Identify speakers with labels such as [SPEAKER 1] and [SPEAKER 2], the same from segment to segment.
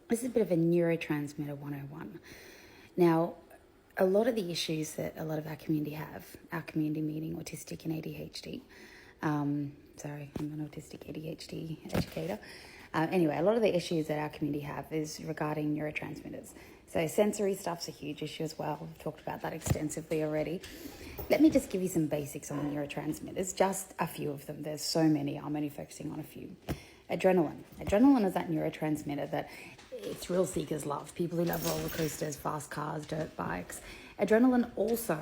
[SPEAKER 1] This is a bit of a neurotransmitter 101. Now, a lot of the issues that a lot of our community have, our community meaning autistic and ADHD, sorry, I'm an autistic ADHD educator. Anyway, a lot of the issues that our community have is regarding neurotransmitters. So sensory stuff's a huge issue as well. We've talked about that extensively already. Let me just give you some basics on neurotransmitters, just a few of them. There's so many, I'm only focusing on a few. Adrenaline. Adrenaline is that neurotransmitter that thrill seekers love. People who love roller coasters, fast cars, dirt bikes. Adrenaline also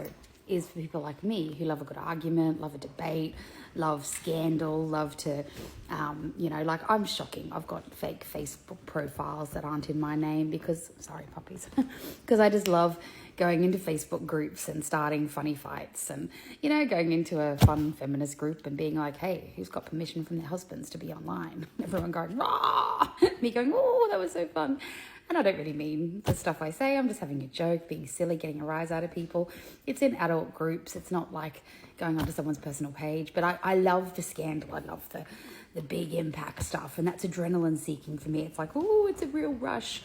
[SPEAKER 1] is for people like me who love a good argument, love a debate, love scandal, love to, like I'm shocking. I've got fake Facebook profiles that aren't in my name because, sorry puppies, because I just love going into Facebook groups and starting funny fights and, going into a fun feminist group and being like, hey, who's got permission from their husbands to be online? Everyone going, rah! Me going, oh, that was so fun. And I don't really mean the stuff I say. I'm just having a joke, being silly, getting a rise out of people. It's in adult groups. It's not like going onto someone's personal page. But I love the scandal. I love the big impact stuff. And that's adrenaline seeking for me. It's like, oh, it's a real rush.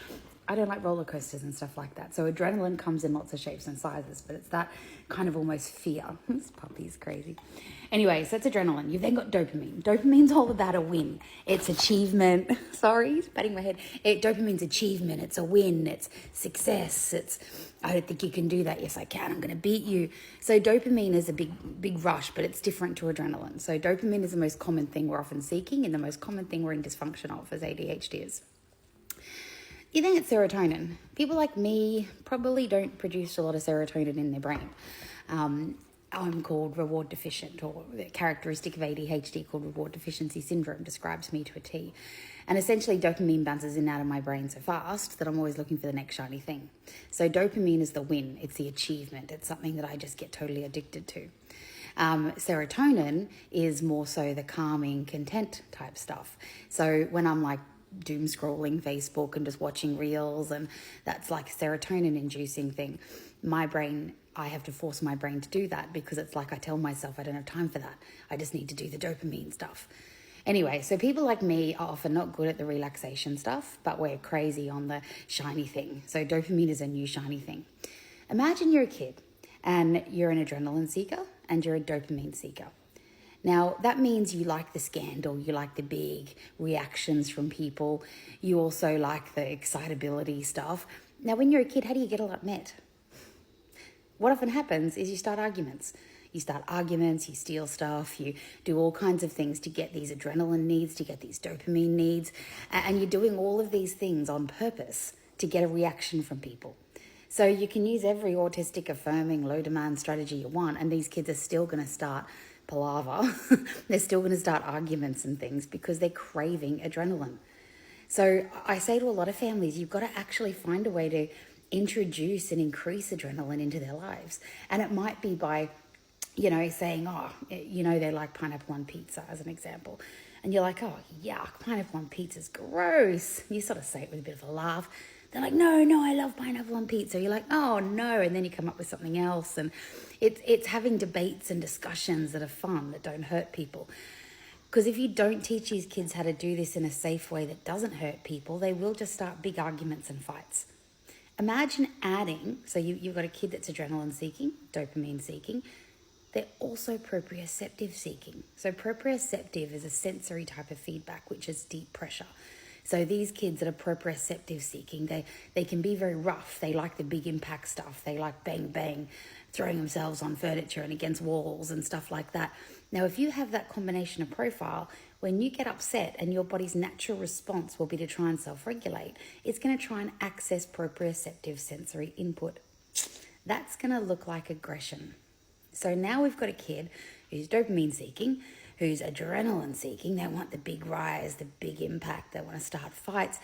[SPEAKER 1] I don't like roller coasters and stuff like that. So adrenaline comes in lots of shapes and sizes, but it's that kind of almost fear. This puppy's crazy. Anyway, so it's adrenaline. You've then got dopamine. Dopamine's all about a win. It's achievement. Sorry, batting my head. Dopamine's achievement. It's a win. It's success. It's, I don't think you can do that. Yes, I can. I'm going to beat you. So dopamine is a big rush, but it's different to adrenaline. So dopamine is the most common thing we're often seeking and the most common thing we're in dysfunction of as ADHDers. You think it's serotonin. People like me probably don't produce a lot of serotonin in their brain. I'm called reward deficient, or the characteristic of ADHD called reward deficiency syndrome describes me to a T. And essentially dopamine bounces in and out of my brain so fast that I'm always looking for the next shiny thing. So dopamine is the win. It's the achievement. It's something that I just get totally addicted to. Serotonin is more so the calming, content type stuff. So when I'm like doom scrolling Facebook and just watching reels, and that's like a serotonin inducing thing, I have to force my brain to do that because it's like I tell myself I don't have time for that. I just need to do the dopamine stuff. Anyway, so people like me are often not good at the relaxation stuff, but we're crazy on the shiny thing. So dopamine is a new shiny thing. Imagine you're a kid and you're an adrenaline seeker and you're a dopamine seeker. Now, that means you like the scandal, you like the big reactions from people, you also like the excitability stuff. Now, when you're a kid, how do you get all that met? What often happens is you start arguments. You start arguments, you steal stuff, you do all kinds of things to get these adrenaline needs, to get these dopamine needs, and you're doing all of these things on purpose to get a reaction from people. So you can use every autistic affirming low demand strategy you want, and these kids are still going to start palaver. They're still going to start arguments and things because they're craving adrenaline. So I say to a lot of families, you've got to actually find a way to introduce and increase adrenaline into their lives. And it might be by, saying, they like pineapple on pizza as an example. And you're like, oh, yuck, pineapple on pizza's gross. And you sort of say it with a bit of a laugh. They're like, no, I love pineapple on pizza. You're like, oh, no. And then you come up with something else. And it's having debates and discussions that are fun, that don't hurt people. Because if you don't teach these kids how to do this in a safe way that doesn't hurt people, they will just start big arguments and fights. Imagine adding, so you've got a kid that's adrenaline seeking, dopamine seeking. They're also proprioceptive seeking. So proprioceptive is a sensory type of feedback, which is deep pressure. So these kids that are proprioceptive seeking, they can be very rough. They like the big impact stuff. They like bang, bang, throwing themselves on furniture and against walls and stuff like that. Now, if you have that combination of profile, when you get upset and your body's natural response will be to try and self-regulate, it's going to try and access proprioceptive sensory input. That's going to look like aggression. So now we've got a kid who's dopamine seeking, who's adrenaline seeking. They want the big rise, the big impact. They want to start fights.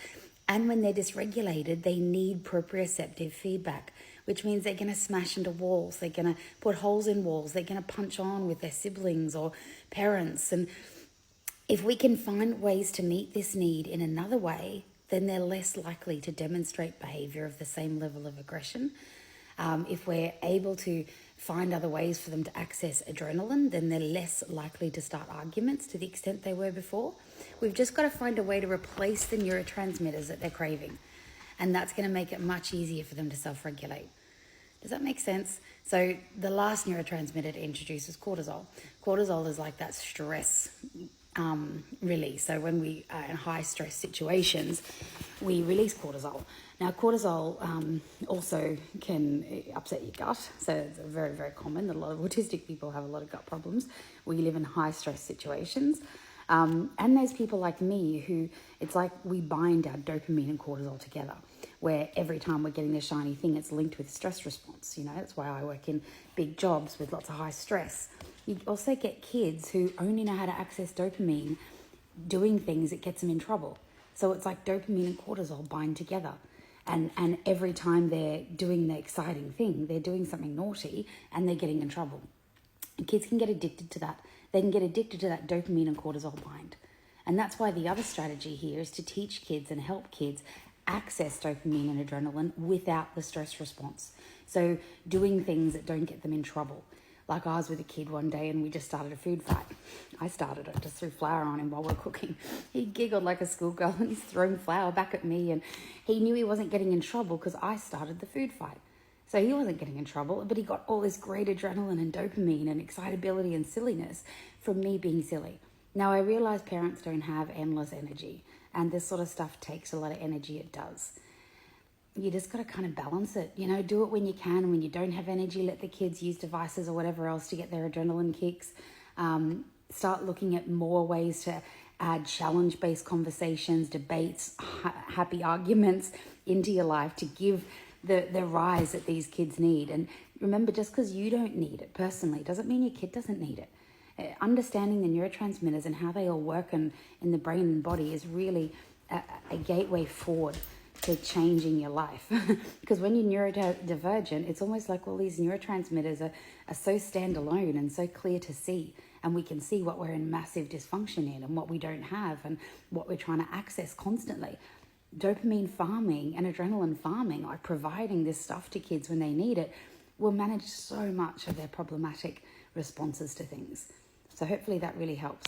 [SPEAKER 1] And when they're dysregulated, they need proprioceptive feedback, which means they're going to smash into walls. They're going to put holes in walls. They're going to punch on with their siblings or parents. And if we can find ways to meet this need in another way, then they're less likely to demonstrate behavior of the same level of aggression. If we're able to find other ways for them to access adrenaline, then they're less likely to start arguments to the extent they were before. We've just got to find a way to replace the neurotransmitters that they're craving. And that's going to make it much easier for them to self-regulate. Does that make sense? So the last neurotransmitter to introduce is cortisol. Cortisol is like that stress release. So when we are in high stress situations, we release cortisol. Now, cortisol also can upset your gut. So it's very, very common that a lot of autistic people have a lot of gut problems. We live in high stress situations. And there's people like me who, it's like we bind our dopamine and cortisol together, where every time we're getting this shiny thing, it's linked with stress response. You know, that's why I work in big jobs with lots of high stress. You also get kids who only know how to access dopamine doing things that gets them in trouble. So it's like dopamine and cortisol bind together. And every time they're doing the exciting thing, they're doing something naughty and they're getting in trouble. And kids can get addicted to that. They can get addicted to that dopamine and cortisol bind. And that's why the other strategy here is to teach kids and help kids access dopamine and adrenaline without the stress response. So doing things that don't get them in trouble. Like I was with a kid one day and we just started a food fight. I started it, just threw flour on him while we're cooking. He giggled like a schoolgirl and he's throwing flour back at me, and he knew he wasn't getting in trouble because I started the food fight. So he wasn't getting in trouble, but he got all this great adrenaline and dopamine and excitability and silliness from me being silly. Now, I realize parents don't have endless energy, and this sort of stuff takes a lot of energy. It does. You just got to kind of balance it. You know, do it when you can. When you don't have energy, let the kids use devices or whatever else to get their adrenaline kicks. Start looking at more ways to add challenge-based conversations, debates, happy arguments into your life to give the rise that these kids need. And remember, just because you don't need it personally doesn't mean your kid doesn't need it. Understanding the neurotransmitters and how they all work in the brain and body is really a gateway forward to changing your life. Because when you're neurodivergent, it's almost like all these neurotransmitters are so standalone and so clear to see. And we can see what we're in massive dysfunction in and what we don't have and what we're trying to access constantly. Dopamine farming and adrenaline farming, like providing this stuff to kids when they need it, will manage so much of their problematic responses to things. So hopefully that really helps.